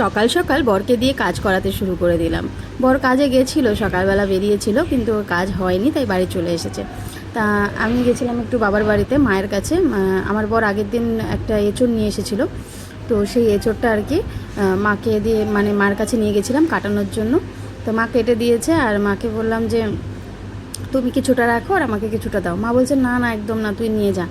সকাল সকাল বরকে দিয়ে কাজ করাতে শুরু করে দিলাম। বর কাজে গেছিলো, সকালবেলা বেরিয়েছিল, কিন্তু ওর কাজ হয়নি, তাই বাড়ি চলে এসেছে। তা আমি গেছিলাম একটু বাবার বাড়িতে মায়ের কাছে। আমার বর আগের দিন একটা এঁচোড় নিয়ে এসেছিলো, তো সেই এঁচোড়টা আর কি মাকে দিয়ে মানে মার কাছে নিয়ে গেছিলাম কাটানোর জন্য। তো মা কেটে দিয়েছে, আর মাকে বললাম যে তুমি কিছুটা রাখো আর আমাকে কিছুটা দাও। মা বলছে না না, একদম না, তুই নিয়ে যা,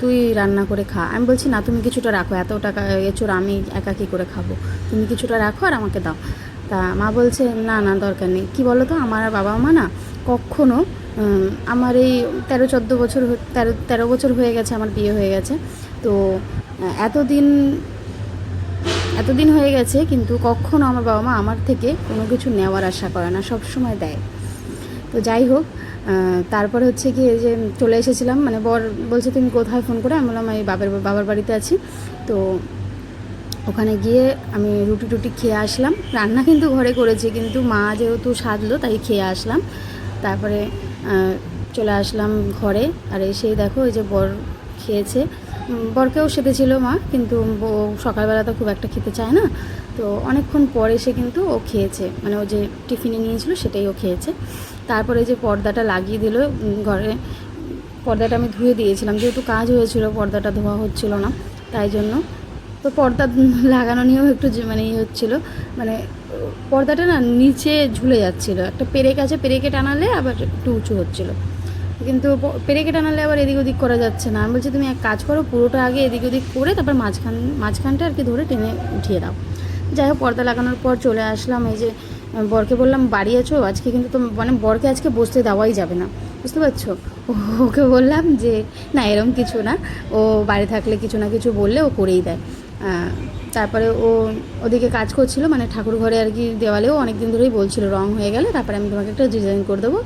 তুই রান্না করে খা। আমি বলছি না, তুমি কিছুটা রাখো, এত টাকা এঁচোড় আমি একা কী করে খাবো, তুমি কিছুটা রাখো আর আমাকে দাও। তা মা বলছে না না, দরকার নেই। কী বলো তো, আমার বাবা মা না কখনও আমার এই 13-14 বছর 13 বছর হয়ে গেছে আমার বিয়ে হয়ে গেছে, তো এতদিন এতদিন হয়ে গেছে, কিন্তু কখনও আমার বাবা মা আমার থেকে কোনো কিছু নেওয়ার আশা করে না, সব সময় দেয়। তো যাই হোক, তারপরে হচ্ছে কি, এই যে চলে এসেছিলাম, মানে বর বলছে তুমি কোথায়, ফোন করে। আমি বললাম এই বাবার বাড়িতে আছি। তো ওখানে গিয়ে আমি রুটি টুটি খেয়ে আসলাম। রান্না কিন্তু ঘরে করেছি, কিন্তু মা যেহেতু সাজলো তাই খেয়ে আসলাম। তারপরে চলে আসলাম ঘরে, আর এসেই দেখো ওই যে বর খেয়েছে। বরকেও সেধেছিল মা, কিন্তু সকালবেলা তো খুব একটা খেতে চায় না, তো অনেকক্ষণ পরে এসে কিন্তু ও খেয়েছে, মানে ও যে টিফিনে নিয়েছিল সেটাই ও খেয়েছে। তারপরে যে পর্দাটা লাগিয়ে দিল ঘরে, পর্দাটা আমি ধুয়ে দিয়েছিলাম, যেহেতু কাজ হয়েছিল পর্দাটা ধোয়া হচ্ছিল না, তাই জন্য। তো পর্দা লাগানো নিয়েও একটু মানে হচ্ছিলো, মানে পর্দাটা না নিচে ঝুলে যাচ্ছিলো, একটা পেরেক আছে, পেরেকে টানালে আবার একটু উঁচু হচ্ছিলো, কিন্তু পেরেকে টানালে আবার এদিক ওদিক করা যাচ্ছে না। আমি বলছি তুমি এক কাজ করো, পুরোটা আগে এদিক ওদিক করে তারপর মাঝখানটা আর কি ধরে টেনে উঠিয়ে দাও। যাই হোক, পর্দা লাগানোর পর চলে আসলাম। এই যে বরকে বললাম বাড়ি আছো আজকে, কিন্তু তো মানে বরকে আজকে বসতে দেওয়াই যাবে না, বুঝতে পারছো। ওকে বললাম যে না, এরকম কিছু না, ও বাড়ি থাকলে কিছু না কিছু বললে ও করেই দেয়। তারপরে ও ওদিকে কাজ করছিল, মানে ঠাকুর ঘরে আর কি, দেওয়ালেও অনেক দিন ধরেই বলছিল রং হয়ে গেলে তারপরে আমি তোমাকে একটা ডিজাইন করে দেবো,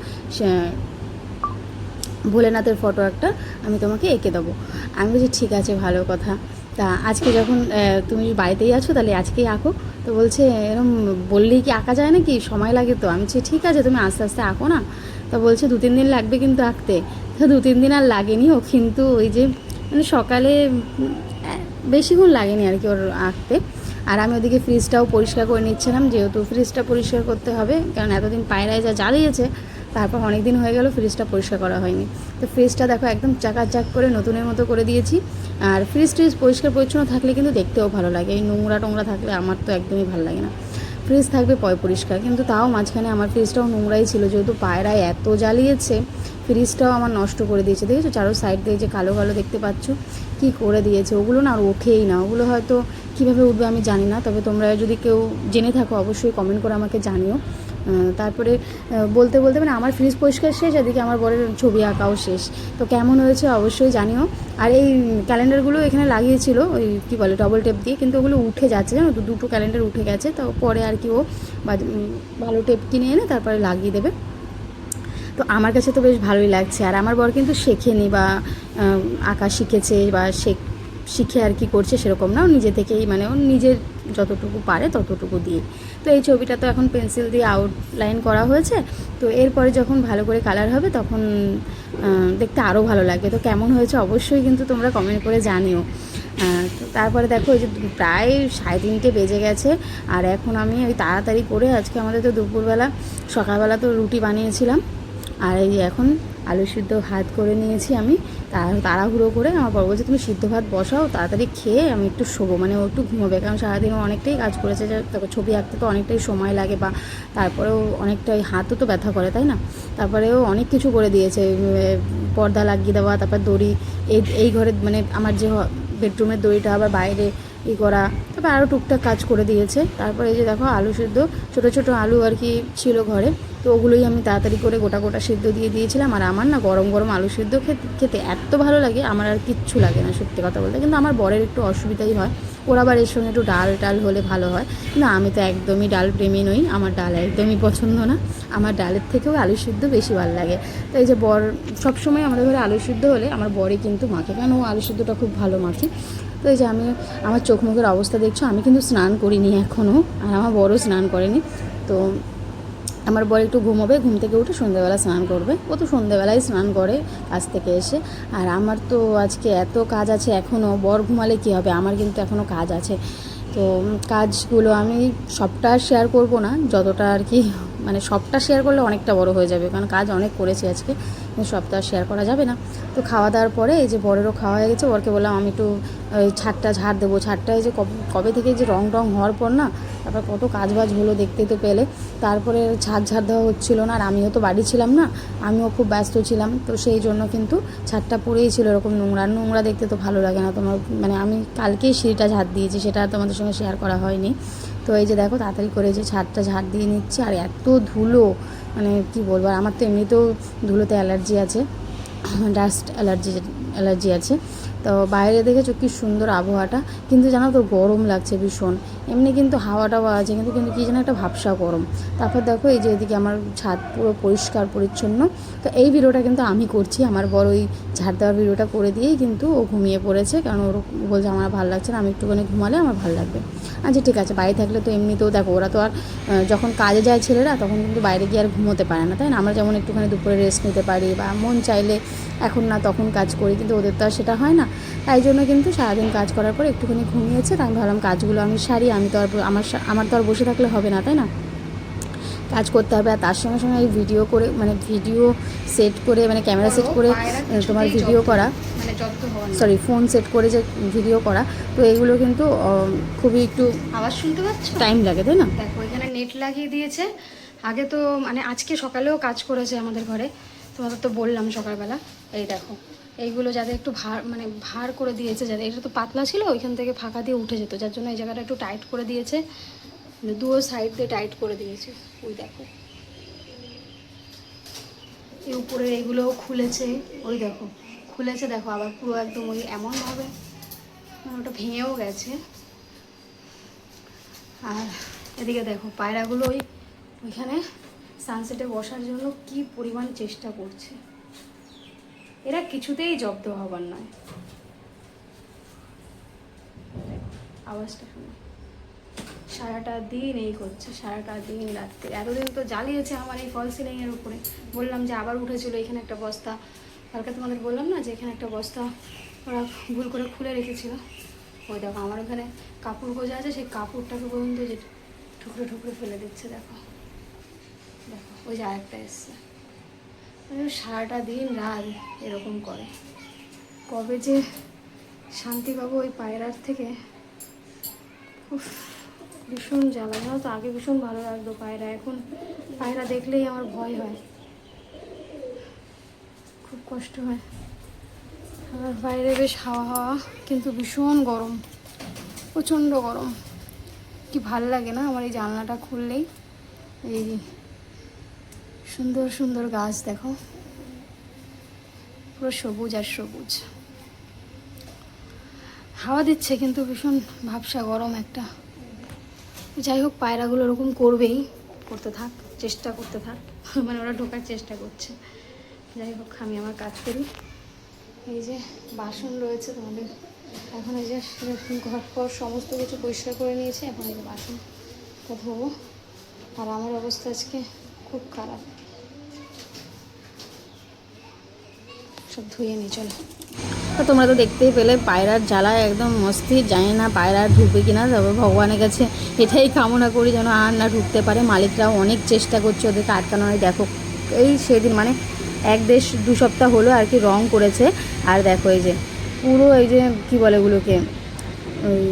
ভোলেনাথের ফটো একটা আমি তোমাকে এঁকে দেবো। আমি বলছি ঠিক আছে, ভালো কথা। তা আজকে যখন তুমি বাড়িতেই আছো তাহলে আজকেই আঁকো। তো বলছে এরকম বললেই কি আঁকা যায় নাকি, সময় লাগে তো। আমি বলছি ঠিক আছে, তুমি আস্তে আস্তে আঁকো না। তা বলছে 2-3 দিন লাগবে কিন্তু আঁকতে। তো 2-3 দিন আর লাগেনি, ও কিন্তু ওই যে মানে সকালে বেশিক্ষণ লাগেনি আর কি ওর আঁকতে। আর আমি ওদিকে ফ্রিজটাও পরিষ্কার করে নিচ্ছিলাম, যেহেতু ফ্রিজটা পরিষ্কার করতে হবে, কারণ এতদিন পায়রায় যা জ্বালিয়েছে, তারপর অনেক দিন হয়ে গেল ফ্রিজটা পরিষ্কার করা হয়নি। তো ফ্রিজটা দেখো একদম চাকাচাক করে নতুনের মতো করে দিয়েছি। আর ফ্রিজ পরিষ্কার পরিচ্ছন্ন থাকলে কিন্তু দেখতেও ভালো লাগে, এই নোংরা টোংরা থাকলে আমার তো একদমই ভালো লাগে না। ফ্রিজ থাকবে পরিষ্কার, কিন্তু তাও মাঝখানে আমার ফ্রিজটাও নোংরাই ছিল, যেহেতু পায়রায় এত জ্বালিয়েছে ফ্রিজটাও আমার নষ্ট করে দিয়েছে। দেখেছো চারো সাইড দিয়ে যে কালো কালো দেখতে পাচ্ছ, কি করে দিয়েছে। ওগুলো না আর ওঠেই না, ওগুলো হয়তো কীভাবে উঠবে আমি জানি না, তবে তোমরা যদি কেউ জেনে থাকো অবশ্যই কমেন্ট করে আমাকে জানিও। তারপরে বলতে বলতে মানে আমার ফ্রিজ পরিষ্কার শেষ, এদিকে আমার বরের ছবি আঁকাও শেষ। তো কেমন হয়েছে অবশ্যই জানিও। আর এই ক্যালেন্ডারগুলো এখানে লাগিয়েছিল ওই কী বলে ডবল টেপ দিয়ে, কিন্তু ওগুলো উঠে যাচ্ছে, জানো তো, 2টো ক্যালেন্ডার উঠে গেছে। তো পরে আর কি ও ভালো টেপ কিনে এনে তারপরে লাগিয়ে দেবে। তো আমার কাছে তো বেশ ভালোই লাগছে। আর আমার বর কিন্তু শেখেনি বা আঁকা শিখেছে বা শিখে আর কি করছে সেরকম না, ও নিজে থেকেই মানে ও নিজের যতটুকু পারে ততটুকু দিয়ে। তো এই ছবিটা তো এখন পেন্সিল দিয়ে আউটলাইন করা হয়েছে, তো এরপরে যখন ভালো করে কালার হবে তখন দেখতে আরও ভালো লাগবে। তো কেমন হয়েছে অবশ্যই কিন্তু তোমরা কমেন্ট করে জানিও। তো তারপরে দেখো ওই যে প্রায় 3:30 বেজে গেছে, আর এখন আমি ওই তাড়াতাড়ি করে, আজকে আমাদের তো দুপুরবেলা, সকালবেলা তো রুটি বানিয়েছিলাম, আর এই এখন আলু সিদ্ধ ভাত করে নিয়েছি আমি তাড়াহুড়ো করে। আমার বর বলছে তুমি সিদ্ধ ভাত বসাও, তাড়াতাড়ি খেয়ে আমি একটু শোবো, মানে ও একটু ঘুমোবে, কারণ সারাদিন ও অনেকটাই কাজ করেছে, তারপর ছবি আঁকতে তো অনেকটাই সময় লাগে, বা তারপরেও অনেকটাই হাতও তো ব্যথা করে, তাই না। তারপরেও অনেক কিছু করে দিয়েছে, পর্দা লাগিয়ে দেওয়া, তারপর দড়ি এই ঘরে মানে আমার যে বেডরুমের দড়িটা আবার বাইরে করা, তারপর আরও টুকটাক কাজ করে দিয়েছে। তারপরে এই যে দেখো আলু সিদ্ধ, ছোটো ছোটো আলু আর কি ছিল ঘরে, তো ওগুলোই আমি তাড়াতাড়ি করে গোটা গোটা সিদ্ধ দিয়ে দিয়েছিলাম। আর আমার না গরম গরম আলু সিদ্ধ খেতে এত ভালো লাগে, আমার আর কিচ্ছু লাগে না সত্যি কথা বলতে। কিন্তু আমার বরের একটু অসুবিধাই হয়, ওর আবার এর সঙ্গে একটু ডাল টাল হলে ভালো হয়। না, আমি তো একদমই ডাল প্রেমী নই, আমার ডাল একদমই পছন্দ না, আমার ডালের থেকেও আলু সিদ্ধ বেশি ভালো লাগে। তো এই যে বর সবসময় আমাদের ঘরে আলু সিদ্ধ হলে আমার বরই কিন্তু মাখে, কারণ ও আলু সিদ্ধটা খুব ভালো মাখে। তো এই যে আমি আমার চোখ মুখের অবস্থা দেখছো, আমি কিন্তু স্নান করিনি এখনও, আর আমার বড়ও স্নান করেনি। তো আমার বর একটু ঘুমোবে, ঘুম থেকে উঠে সন্ধ্যেবেলা স্নান করবে, ও তো সন্ধ্যেবেলায় স্নান করে কাজ থেকে এসে। আর আমার তো আজকে এত কাজ আছে এখনও, বর ঘুমালে কী হবে, আমার কিন্তু এখনও কাজ আছে। তো কাজগুলো আমি সবটা শেয়ার করব না, যতটা আর কি, মানে সবটা শেয়ার করলে অনেকটা বড় হয়ে যাবে, কারণ কাজ অনেক করেছি আজকে, সবটা শেয়ার করা যাবে না। তো খাওয়া দাওয়ার পরে এই যে বরেরও খাওয়া হয়ে গেছে, বরকে বললাম আমি একটু ওই ছাদটা ঝাড় দেবো। ছাদটা এই যে কবে থেকে যে রং হওয়ার পর না, তারপর কত কাজবাজ হলো দেখতে তো পেলে। তারপরে ছাদ ঝাড় দেওয়া হচ্ছিলো না, আর আমিও তো বাড়ি ছিলাম না, আমিও খুব ব্যস্ত ছিলাম, তো সেই জন্য কিন্তু ছাদটা পড়েই ছিল এরকম নোংরা। নোংরা দেখতে তো ভালো লাগে না তোমার, মানে আমি কালকেই সিঁড়িটা ঝাড় দিয়েছি, সেটা তোমাদের সঙ্গে শেয়ার করা হয়নি। তো এই যে দেখো তাড়াতাড়ি করে যে ছাদটা ঝাড় দিয়ে নিচ্ছি, আর এত ধুলো, মানে কি বলবো, আর আমার তো এমনিতেও ধুলোতে অ্যালার্জি আছে, ডাস্ট অ্যালার্জি আছে। তো বাইরে দেখেছো কি সুন্দর আবহাওয়াটা, কিন্তু জানো তো গরম লাগছে ভীষণ। এমনি কিন্তু হাওয়াটাও আছে, কিন্তু কিন্তু কী যেন একটা ভাবসা গরম। তারপর দেখো এই যে এদিকে আমার ছাদ পুরো পরিষ্কার পরিচ্ছন্ন। তো এই ভিডিওটা কিন্তু আমি করছি, আমার বড় ওই ঝাড় দেওয়ার ভিডিওটা করে দিয়েই কিন্তু ও ঘুমিয়ে পড়েছে, কারণ ওর বলছে আমার ভালো লাগছে না, আমি একটুখানি ঘুমালে আমার ভালো লাগবে। আচ্ছা ঠিক আছে, বাড়ি থাকলে তো এমনিতেও দেখো ওরা তো আর যখন কাজে যায় ছেলেরা, তখন কিন্তু বাইরে গিয়ে আর ঘুমোতে পারে না, তাই না? আমরা যেমন একটুখানি দুপুরে রেস্ট নিতে পারি, বা মন চাইলে এখন না তখন কাজ করি, কিন্তু ওদের তো আর সেটা হয় না। তাই জন্য কিন্তু সারাদিন কাজ করার পর একটুখানি ঘুমিয়েছে, তাই আমি ভাবলাম কাজগুলো আমি সারি। আমি তো আর আমার তো আর বসে থাকলে হবে না, তাই না? কাজ করতে হবে। আর তার সঙ্গে সঙ্গে এই ভিডিও করে, মানে ভিডিও সেট করে, মানে ক্যামেরা সেট করে তোমার ভিডিও করা, সরি ফোন সেট করে যে ভিডিও করা, তো এইগুলো কিন্তু খুবই একটু আওয়াজ শুনতে পাচ্ছ, টাইম লাগে, তাই না? দেখো এখানে নেট লাগিয়ে দিয়েছে। আগে তো মানে আজকে সকালেও কাজ করেছে আমাদের ঘরে, তোমাদের তো বললাম সকালবেলা। এই দেখো এইগুলো যাতে একটু ভার করে দিয়েছে, যাতে এটা তো পাতলা ছিল, ওইখান থেকে ফাঁকা দিয়ে উঠে যেত, যার জন্য এই জায়গাটা একটু টাইট করে দিয়েছে, দুটো সাইড দিয়ে টাইট করে দিয়েছে। ওই দেখো এই উপরে এইগুলোও খুলেছে, ওই দেখো খুলেছে, দেখো আবার পুরো একদম ওই এমনভাবে ওটা ভেঙেও গেছে। আর এদিকে দেখো পায়রাগুলো ওইখানে সানসেটে বসার জন্য কি পরিমাণ চেষ্টা করছে, এরা কিছুতেই জব্দ হবার নয়। আওয়াজটা শুনে সারাটা দিন এই করছে, সারাটা দিন রাত্রে। এতদিন তো জ্বালিয়েছে আমার এই ফল সিলিংয়ের উপরে, বললাম যে আবার উঠেছিল এখানে একটা বস্তা, কালকে তোমাদের বললাম না যে এখানে একটা বস্তা ওরা ভুল করে খুলে রেখেছিল। ওই দেখো আমার ওখানে কাপড় গোজা আছে, সেই কাপড়টাকে পর্যন্ত যে ঠুকরে ঠুকরে ফেলে দিচ্ছে। দেখো দেখো ওই যে আরেকটা এসছে, সারাটা দিন রাত এরকম করে। কবে যে শান্তি পাবো ওই পায়রার থেকে, ভীষণ জ্বালা। জানো তো আগে ভীষণ ভালো লাগতো পায়রা, এখন পায়রা দেখলেই আমার ভয় হয়, খুব কষ্ট হয়। আর বাইরে বেশ হাওয়া হাওয়া, কিন্তু ভীষণ গরম, প্রচণ্ড গরম। কি ভাল লাগে না আমার এই জানলাটা খুললেই, এই সুন্দর সুন্দর গাছ দেখো, পুরো সবুজ আর সবুজ, হাওয়া দিচ্ছে কিন্তু ভীষণ ভাবসা গরম একটা। যাই হোক পায়রাগুলো ওরকম করবেই, করতে থাক, চেষ্টা করতে থাক, মানে ওরা ঢোকার চেষ্টা করছে। যাই হোক আমি আমার কাজ করি। এই যে বাসন রয়েছে তোমাদের, এখন এই যে ঘর ফর সমস্ত কিছু পরিষ্কার করে নিয়েছি, এখন এই যে বাসনটা ধোবো। আর আমার অবস্থা আজকে খুব খারাপ, সব ধুয়ে নিই চলো। তো তোমরা তো দেখতেই পেলে পায়রার জ্বালা একদম মস্তির, জানি না পায়রা ঢুকবে কিনা, তবে ভগবানের কাছে এটাই কামনা করি যেন আর না ঢুকতে পারে। মালিকরাও অনেক চেষ্টা করছে ওদেরকে আটকানোর। দেখো এই সেদিন মানে 1-2 সপ্তাহ হলো আর কি রং করেছে, আর দেখো এই যে পুরো এই যে কী বলে এগুলোকে, ওই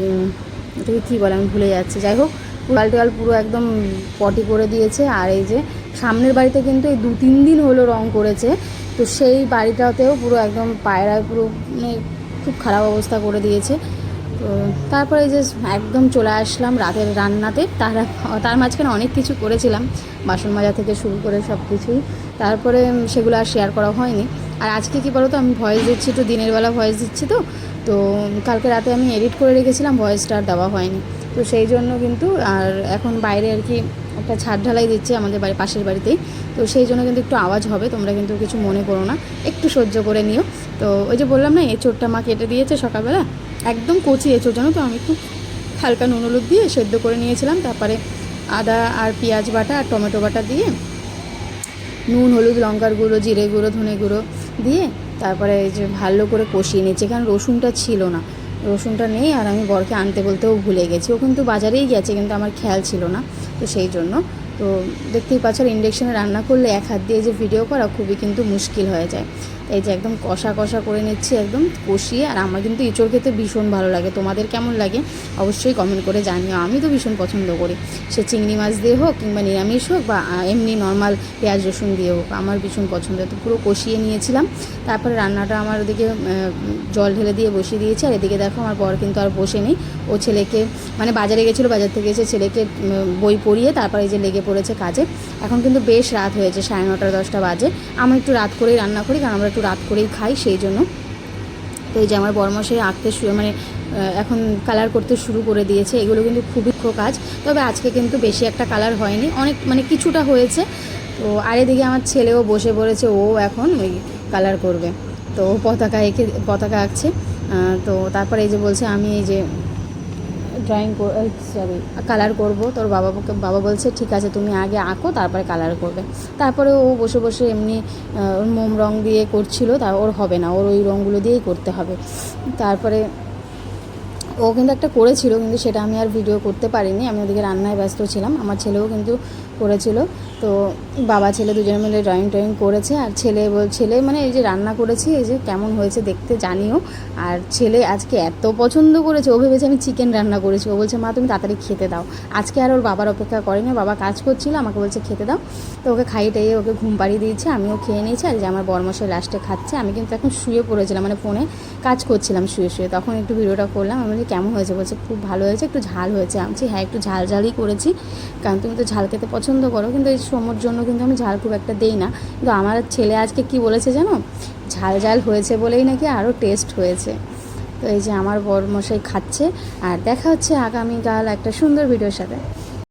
এটাকে কী বলে আমি ভুলে যাচ্ছি। যাই হোক ওয়াল পুরো একদম পটি করে দিয়েছে। আর এই যে সামনের বাড়িতে কিন্তু এই 2-3 দিন হলো রং করেছে, তো সেই বাড়িটাতেও পুরো একদম পায়রায় পুরো মানে খুব খারাপ অবস্থা করে দিয়েছে। তো তারপরে যে একদম চলে আসলাম রাতের রান্নাতে, তার মাঝখানে অনেক কিছু করেছিলাম, বাসন মাজা থেকে শুরু করে সব কিছুই, তারপরে সেগুলো আর শেয়ার করা হয়নি। আর আজকে কী বলো তো, আমি ভয়েস দিচ্ছি, একটু দিনের বেলা ভয়েস দিচ্ছি, তো কালকে রাতে আমি এডিট করে রেখেছিলাম, ভয়েসটা আর দেওয়া হয়নি, তো সেই জন্য কিন্তু। আর এখন বাইরে আর কি একটা ছাদ ঢালাই দিচ্ছে আমাদের পাশের বাড়িতেই, তো সেই জন্য কিন্তু একটু আওয়াজ হবে, তোমরা কিন্তু কিছু মনে করো না, একটু সহ্য করে নিও। তো ওই যে বললাম না, এঁচোড়টা মা কেটে দিয়েছে সকালবেলা, একদম কচি এঁচোড়, জানো তো। আমি একটু হালকা নুন হলুদ দিয়ে সেদ্ধ করে নিয়েছিলাম, তারপরে আদা আর পেঁয়াজ বাটা আর টমেটো বাটা দিয়ে, নুন হলুদ লঙ্কার গুঁড়ো জিরে গুঁড়ো ধনে গুঁড়ো দিয়ে তারপরে এই যে ভালো করে কষিয়ে নিচ্ছি, কারণ রসুনটা ছিল না, রসুনটা নেই, আর আমি বরকে আনতে বলতেও ভুলে গেছি। ও কিন্তু বাজারেই গেছে, কিন্তু আমার খেয়াল ছিল না, তো সেই জন্য। তো দেখতেই পাচ্ছ, ইন্ডাকশানে রান্না করলে এক হাত দিয়ে যে ভিডিও করা খুবই কিন্তু মুশকিল হয়ে যায়। এই যে একদম কষা কষা করে নিচ্ছি, একদম কষিয়ে। আর আমার কিন্তু এঁচোড় খেতে ভীষণ ভালো লাগে, তোমাদের কেমন লাগে অবশ্যই কমেন্ট করে জানিও। আমি তো ভীষণ পছন্দ করি, সে চিংড়ি মাছ দিয়ে হোক কিংবা নিরামিষ হোক বা এমনি নর্মাল পেঁয়াজ রসুন দিয়ে হোক, আমার ভীষণ পছন্দ। তো পুরো কষিয়ে নিয়েছিলাম, তারপরে রান্নাটা আমার ওদিকে জল ঢেলে দিয়ে বসিয়ে দিয়েছি। আর এদিকে দেখো আমার বর কিন্তু আর বসে নেই, ও ছেলেকে মানে বাজারে গেছিলো, বাজার থেকে এসে ছেলেকে বই পড়িয়ে তারপরে এই যে লেগে পড়েছে কাজে। এখন কিন্তু বেশ রাত হয়েছে, 9:30 10টা বাজে। আমরা একটু রাত করেই রান্না করি, কারণ আমরা একটু রাত করেই খাই, সেই জন্য। তো এই যে আমার বরমশাই আঁকতে মানে এখন কালার করতে শুরু করে দিয়েছে। এগুলো কিন্তু খুবই কাজ, তবে আজকে কিন্তু বেশি একটা কালার হয়নি, অনেক মানে কিছুটা হয়েছে। তো আর এদিকে আমার ছেলেও বসে পড়েছে, ও এখন ওই কালার করবে। তো ও পতাকা আঁকছে। তো তারপরে এই যে বলছে আমি এই যে কালার করব। তোর বাবা বলছে ঠিক আছে, তুমি আগে আঁকো, তারপরে কালার করবে। তারপরে ও বসে বসে এমনি ওর মোম রং দিয়ে করছিল, তা ওর হবে না, ওর ওই রঙগুলো দিয়েই করতে হবে। তারপরে ও কিন্তু একটা করেছিল, কিন্তু সেটা আমি আর ভিডিও করতে পারিনি, আমি ওদিকে রান্নায় ব্যস্ত ছিলাম। আমার ছেলেও কিন্তু করেছিল। তো বাবা ছেলে দুজনে মিলে ড্রয়িং করেছে। আর ছেলে মানে এই যে রান্না করেছি, এই যে কেমন হয়েছে দেখতে জানিও। আর ছেলে আজকে এত পছন্দ করেছে, ও ভেবেছে আমি চিকেন রান্না করেছি। ও বলছে মা তুমি তাড়াতাড়ি খেতে দাও। আজকে আর ওর বাবার অপেক্ষা করেনি, বাবা কাজ করছিল, আমাকে বলছে খেতে দাও। তো ওকে খাইয়ে টাইয়ে ওকে ঘুম পাড়িয়ে দিয়েছে, আমিও খেয়ে নিয়েছি। আর যে আমার বরমশাই লাস্টে খাচ্ছে, আমি কিন্তু এখন শুয়ে পড়েছিলাম, মানে ফোনে কাজ করছিলাম শুয়ে শুয়ে, তখন একটু ভিডিওটা করলাম। আমি বলি কেমন হয়েছে, বলছে খুব ভালো হয়েছে, একটু ঝাল হয়েছে। আমি বলছি হ্যাঁ একটু ঝালই করেছি, কারণ তুমি তো ঝাল খেতে পছন্দ করো। কিন্তু এই সোমোর জন্য কিন্তু আমি ঝাল খুব একটা দেই না। কিন্তু আমার ছেলে আজকে কি বলেছে জানো, ঝাল হয়েছে বলেই নাকি আরও টেস্ট হয়েছে। তো এই যে আমার বরমশাই খাচ্ছে। আর দেখা হচ্ছে আগামীকাল একটা সুন্দর ভিডিওর সাথে।